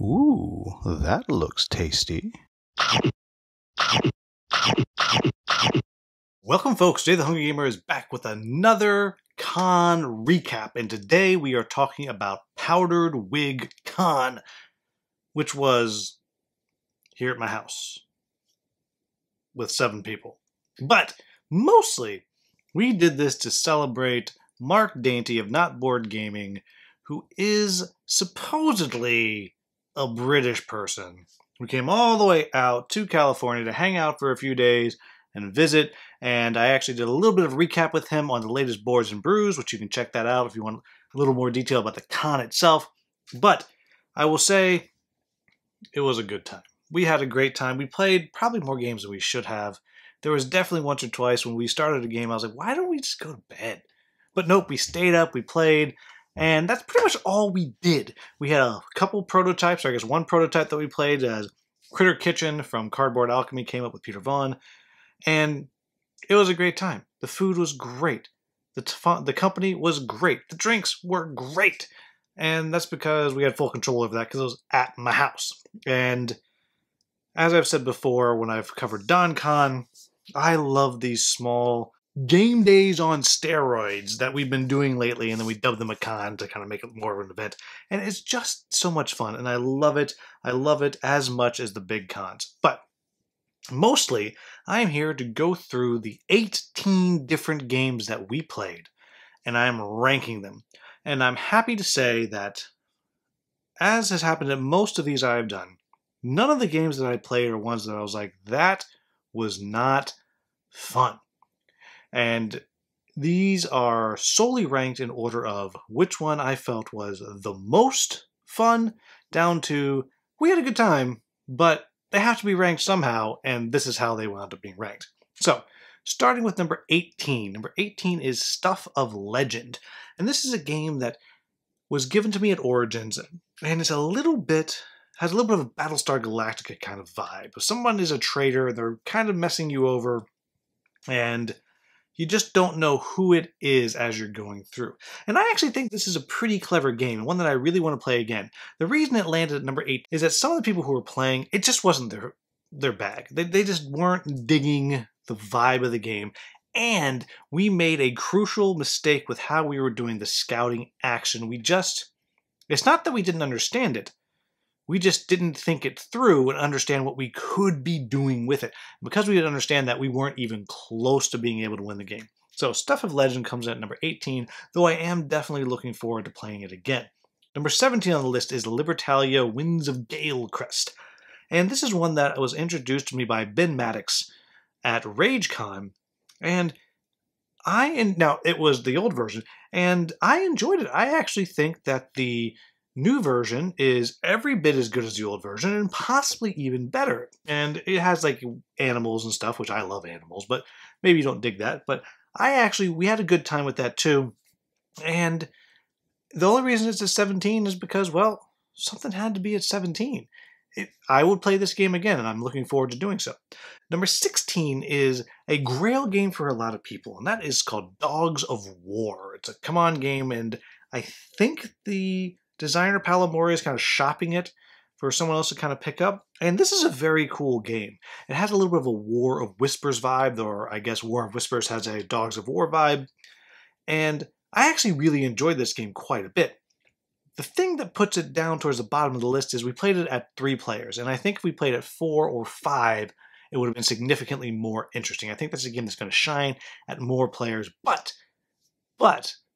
Ooh, that looks tasty. Welcome folks, today the Hungry Gamer is back with another con recap, and today we are talking about Powdered Wig Con, which was here at my house with 7 people. But mostly, we did this to celebrate Mark Dainty of Not Board Gaming, who is supposedly a British person who came all the way out to California to hang out for a few days and visit. And I actually did a little bit of recap with him on the latest Boards and Brews, which you can check that out if you want a little more detail about the con itself. But I will say it was a good time. We had a great time. We played probably more games than we should have. There was definitely once or twice when we started a game, I was like, why don't we just go to bed? But nope, we stayed up, we played, and that's pretty much all we did. We had a couple prototypes, or I guess one prototype that we played as Critter Kitchen from Cardboard Alchemy came up with Peter Vaughn, and it was a great time. The food was great. The company was great. The drinks were great. And that's because we had full control over that because it was at my house. And as I've said before when I've covered DonCon, I love these small game days on steroids that we've been doing lately, and then we dub them a con to kind of make it more of an event. And it's just so much fun, and I love it. I love it as much as the big cons. But mostly, I'm here to go through the 18 different games that we played, and I'm ranking them. And I'm happy to say that, as has happened at most of these I've done, none of the games that I played are ones that I was like, that was not fun. And these are solely ranked in order of which one I felt was the most fun, down to, we had a good time, but they have to be ranked somehow, and this is how they wound up being ranked. So, starting with number 18. Number 18 is Stuff of Legend. And this is a game that was given to me at Origins, and it's has a little bit of a Battlestar Galactica kind of vibe. Someone is a traitor, they're kind of messing you over, and you just don't know who it is as you're going through. And I actually think this is a pretty clever game, and one that I really want to play again. The reason it landed at number 8 is that some of the people who were playing, it just wasn't their bag. They just weren't digging the vibe of the game. And we made a crucial mistake with how we were doing the scouting action. It's not that we didn't understand it. We just didn't think it through and understand what we could be doing with it. Because we didn't understand that, we weren't even close to being able to win the game. So Stuff of Legend comes in at number 18, though I am definitely looking forward to playing it again. Number 17 on the list is Libertalia Winds of Galecrest. And this is one that was introduced to me by Ben Maddox at RageCon. And now it was the old version, and I enjoyed it. I actually think that the new version is every bit as good as the old version, and possibly even better. And it has like animals and stuff, which I love animals, but maybe you don't dig that. But we had a good time with that too. And the only reason it's at 17 is because, well, something had to be at 17. I would play this game again, and I'm looking forward to doing so. Number 16 is a grail game for a lot of people, and that is called Dogs of War. It's a come-on game, and I think the designer Palamori is kind of shopping it for someone else to kind of pick up. And this is a very cool game. It has a little bit of a War of Whispers vibe, or I guess War of Whispers has a Dogs of War vibe. And I actually really enjoyed this game quite a bit. The thing that puts it down towards the bottom of the list is we played it at 3 players, and I think if we played at 4 or 5, it would have been significantly more interesting. I think that's a game that's going to shine at more players, but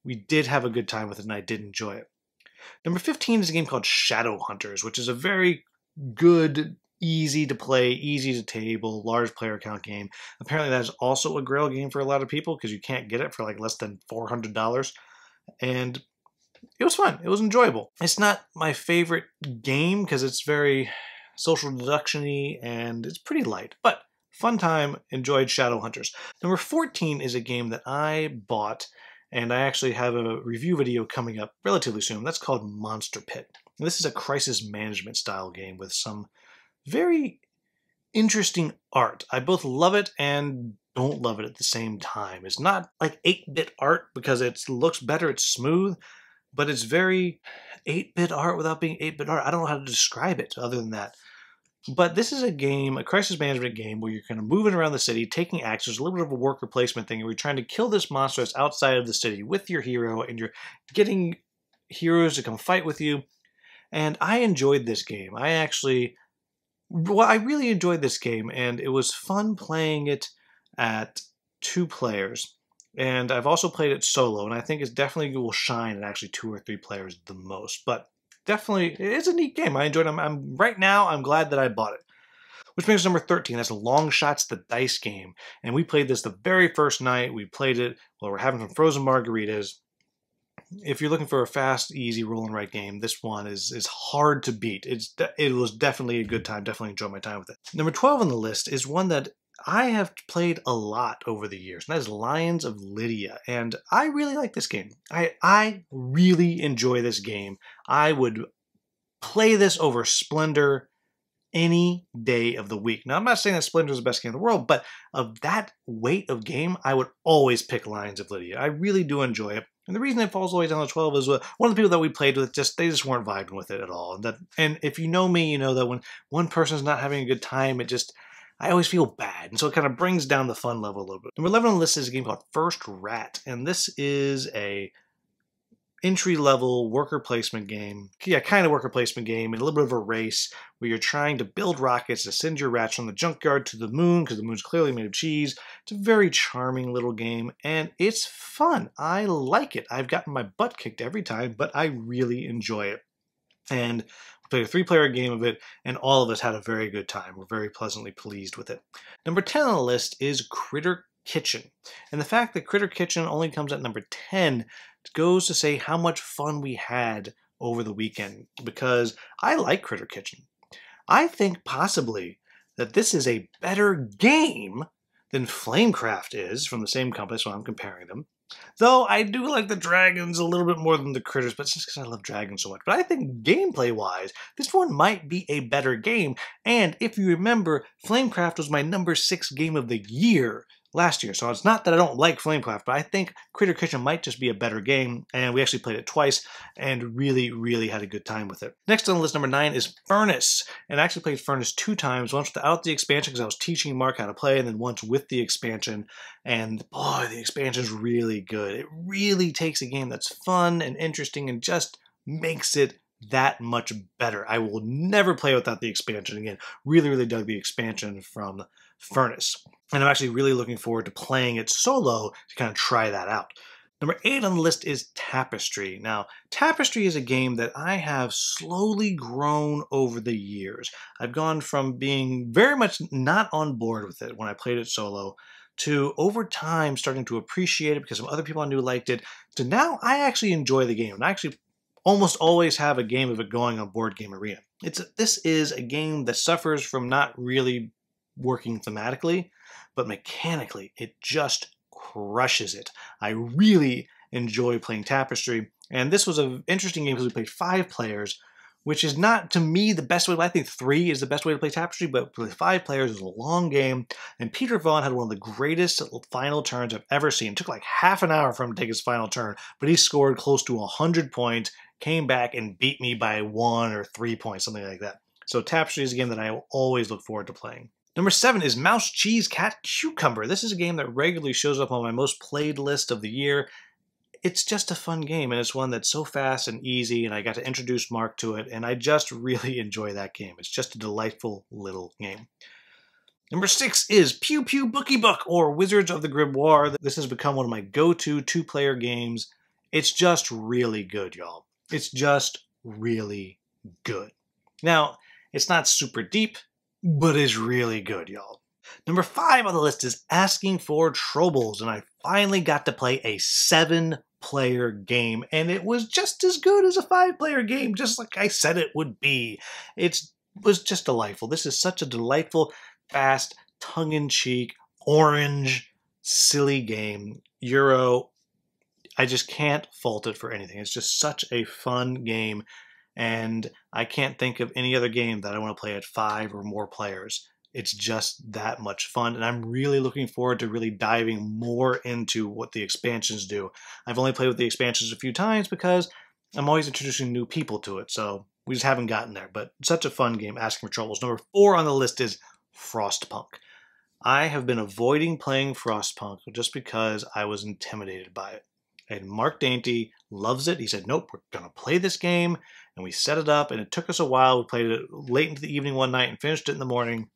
we did have a good time with it, and I did enjoy it. Number 15 is a game called Shadow Hunters, which is a very good, easy to play, easy to table, large player count game. Apparently that is also a grail game for a lot of people because you can't get it for like less than $400. And it was fun. It was enjoyable. It's not my favorite game because it's very social deduction-y and it's pretty light, but fun time. Enjoyed Shadow Hunters. Number 14 is a game that I bought, and I actually have a review video coming up relatively soon. That's called Monster Pit. And this is a crisis management style game with some very interesting art. I both love it and don't love it at the same time. It's not like 8-bit art because it looks better, it's smooth, but it's very 8-bit art without being 8-bit art. I don't know how to describe it other than that. But this is a game, a crisis management game, where you're kind of moving around the city, taking actions, a little bit of a worker placement thing, where you're trying to kill this monster that's outside of the city with your hero, and you're getting heroes to come fight with you. And I enjoyed this game. I really enjoyed this game, and it was fun playing it at 2 players. And I've also played it solo, and I think it definitely will shine at actually 2 or 3 players the most. But definitely, it's a neat game. I enjoyed it. Right now, I'm glad that I bought it. Which makes number 13. That's Long Shots, the dice game. And we played this the very first night. We played it while we're having some frozen margaritas. If you're looking for a fast, easy roll and write game, this one is hard to beat. It was definitely a good time. Definitely enjoyed my time with it. Number 12 on the list is one that I have played a lot over the years, and that is Lions of Lydia. And I really like this game. I really enjoy this game. I would play this over Splendor any day of the week. Now, I'm not saying that Splendor is the best game in the world, but of that weight of game, I would always pick Lions of Lydia. I really do enjoy it. And the reason it falls all the way down to 12 is one of the people that we played with, they just weren't vibing with it at all. And if you know me, you know that when one person's not having a good time, I always feel bad. And so it kind of brings down the fun level a little bit. Number 11 on the list is a game called First Rat. And this is a entry-level worker placement game. Yeah, kind of worker placement game, and a little bit of a race where you're trying to build rockets to send your rats from the junkyard to the moon, because the moon's clearly made of cheese. It's a very charming little game, and it's fun. I like it. I've gotten my butt kicked every time, but I really enjoy it. And we played a 3-player game of it, and all of us had a very good time. We're very pleasantly pleased with it. Number 10 on the list is Critter Kitchen. And the fact that Critter Kitchen only comes at number 10 goes to say how much fun we had over the weekend, because I like Critter Kitchen. I think possibly that this is a better game than Flamecraft is from the same company, so I'm comparing them. Though I do like the dragons a little bit more than the critters, but it's just because I love dragons so much. But I think gameplay-wise, this one might be a better game. And if you remember, Flamecraft was my number 6 game of the year last year. So it's not that I don't like Flamecraft, but I think Critter Kitchen might just be a better game, and we actually played it twice and really, really had a good time with it. Next on the list, number 9, is Furnace. And I actually played Furnace 2 times, once without the expansion because I was teaching Mark how to play, and then once with the expansion. And boy, the expansion is really good. It really takes a game that's fun and interesting and just makes it that much better. I will never play without the expansion again. Really, really dug the expansion from Furnace. And I'm actually really looking forward to playing it solo to kind of try that out. Number 8 on the list is Tapestry. Now, Tapestry is a game that I have slowly grown over the years. I've gone from being very much not on board with it when I played it solo, to over time starting to appreciate it because some other people I knew liked it, to now I actually enjoy the game. And I actually almost always have a game of it going on Board Game Arena. This is a game that suffers from not really working thematically, but mechanically, it just crushes it. I really enjoy playing Tapestry, and this was an interesting game because we played 5 players, which is not, to me, the best way. I think 3 is the best way to play Tapestry, but with 5 players, it was a long game, and Peter Vaughn had one of the greatest final turns I've ever seen. It took like half an hour for him to take his final turn, but he scored close to 100 points, came back and beat me by 1 or 3 points, something like that. So Tapestry is a game that I will always look forward to playing. Number 7 is Mouse, Cheese, Cat, Cucumber. This is a game that regularly shows up on my most played list of the year. It's just a fun game, and it's one that's so fast and easy, and I got to introduce Mark to it, and I just really enjoy that game. It's just a delightful little game. Number 6 is Pew Pew Bookie Book, or Wizards of the Grimoire. This has become one of my go-to 2-player games. It's just really good, y'all. It's just really good. Now, it's not super deep, but it's really good, y'all. Number 5 on the list is Asking for Troubles, and I finally got to play a 7-player game, and it was just as good as a 5-player game, just like I said it would be. It was just delightful. This is such a delightful, fast, tongue-in-cheek, orange, silly game. Euro, I just can't fault it for anything. It's just such a fun game, and I can't think of any other game that I want to play at 5 or more players. It's just that much fun, and I'm really looking forward to really diving more into what the expansions do. I've only played with the expansions a few times because I'm always introducing new people to it, so we just haven't gotten there. But such a fun game, Asking for Troubles. Number 4 on the list is Frostpunk. I have been avoiding playing Frostpunk just because I was intimidated by it. And Mark Dainty loves it. He said, nope, we're going to play this game. And we set it up, and it took us a while. We played it late into the evening one night and finished it in the morning.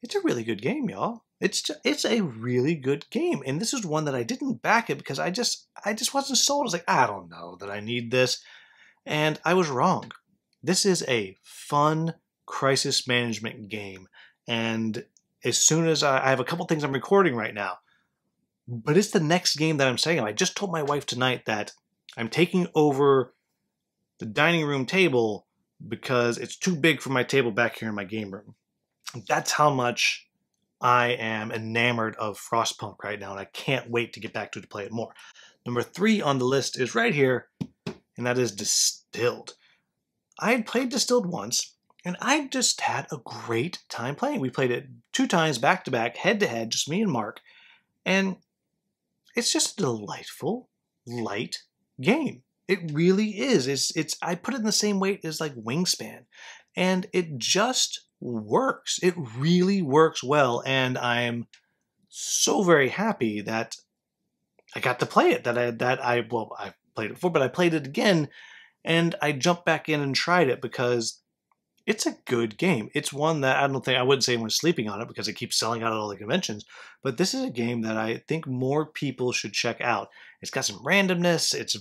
It's a really good game, y'all. It's a really good game. And this is one that I didn't back it because I just wasn't sold. I was like, I don't know that I need this. And I was wrong. This is a fun crisis management game. And as soon as I have a couple things I'm recording right now, but it's the next game that I'm setting up. I just told my wife tonight that I'm taking over the dining room table because it's too big for my table back here in my game room. That's how much I am enamored of Frostpunk right now, and I can't wait to get back to play it more. Number 3 on the list is right here, and that is Distilled. I had played Distilled once, and I just had a great time playing. We played it 2 times back-to-back, head-to-head, just me and Mark, and it's just a delightful, light game. It really is. It's I put it in the same weight as like Wingspan, and it just works. It really works well, and I'm so very happy that I got to play it. That I played it before, but I played it again, and I jumped back in and tried it because it's a good game. It's one that I wouldn't say anyone's sleeping on it because it keeps selling out at all the conventions, but this is a game that I think more people should check out. It's got some randomness. It's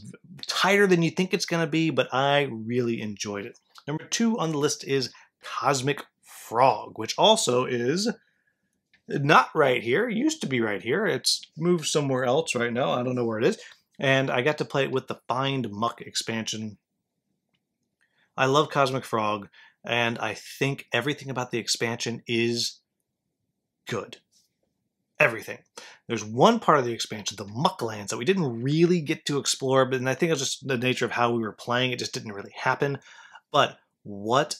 tighter than you think it's going to be, but I really enjoyed it. Number 2 on the list is Cosmic Frog, which also is not right here. It used to be right here. It's moved somewhere else right now. I don't know where it is. And I got to play it with the Find Muck expansion. I love Cosmic Frog, and I think everything about the expansion is good. Everything. There's one part of the expansion, the Mucklands, that we didn't really get to explore, but I think it was just the nature of how we were playing. It just didn't really happen. But what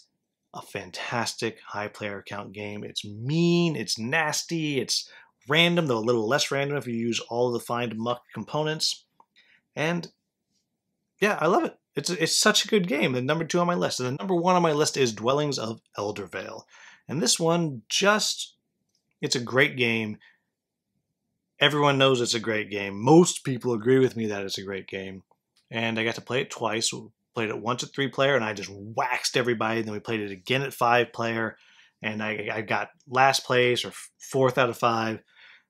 a fantastic high player count game. It's mean, it's nasty, it's random, though a little less random if you use all of the Find Muck components. And yeah, I love it. It's such a good game. The number 2 on my list. And the number 1 on my list is Dwellings of Eldervale. And this one it's a great game. Everyone knows it's a great game. Most people agree with me that it's a great game. And I got to play it twice. We played it once at 3-player, and I just waxed everybody. Then we played it again at 5-player, and I got last place or 4th out of 5,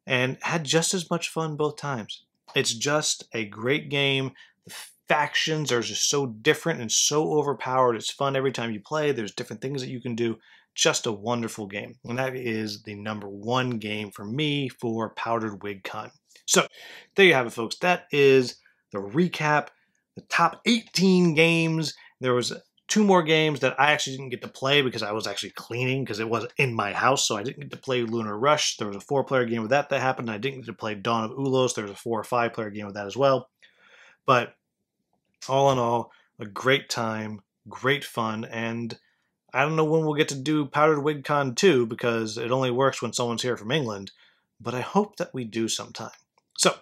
and had just as much fun both times. It's just a great game. The factions are just so different and so overpowered. It's fun every time you play. There's different things that you can do. Just a wonderful game. And that is the number 1 game for me for Powdered Wig Con. So there you have it, folks. That is the recap, the top 18 games. There was 2 more games that I actually didn't get to play because I was actually cleaning because it wasn't in my house, so I didn't get to play Lunar Rush. There was a 4-player game with that happened. I didn't get to play Dawn of Ulos. There was a 4 or 5-player game with that as well. But all in all, a great time, great fun, and I don't know when we'll get to do Powdered Wig Con 2 because it only works when someone's here from England, but I hope that we do sometime. So,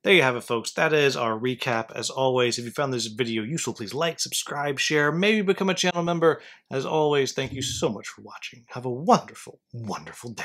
there you have it, folks. That is our recap. As always, if you found this video useful, please like, subscribe, share, maybe become a channel member. As always, thank you so much for watching. Have a wonderful, wonderful day.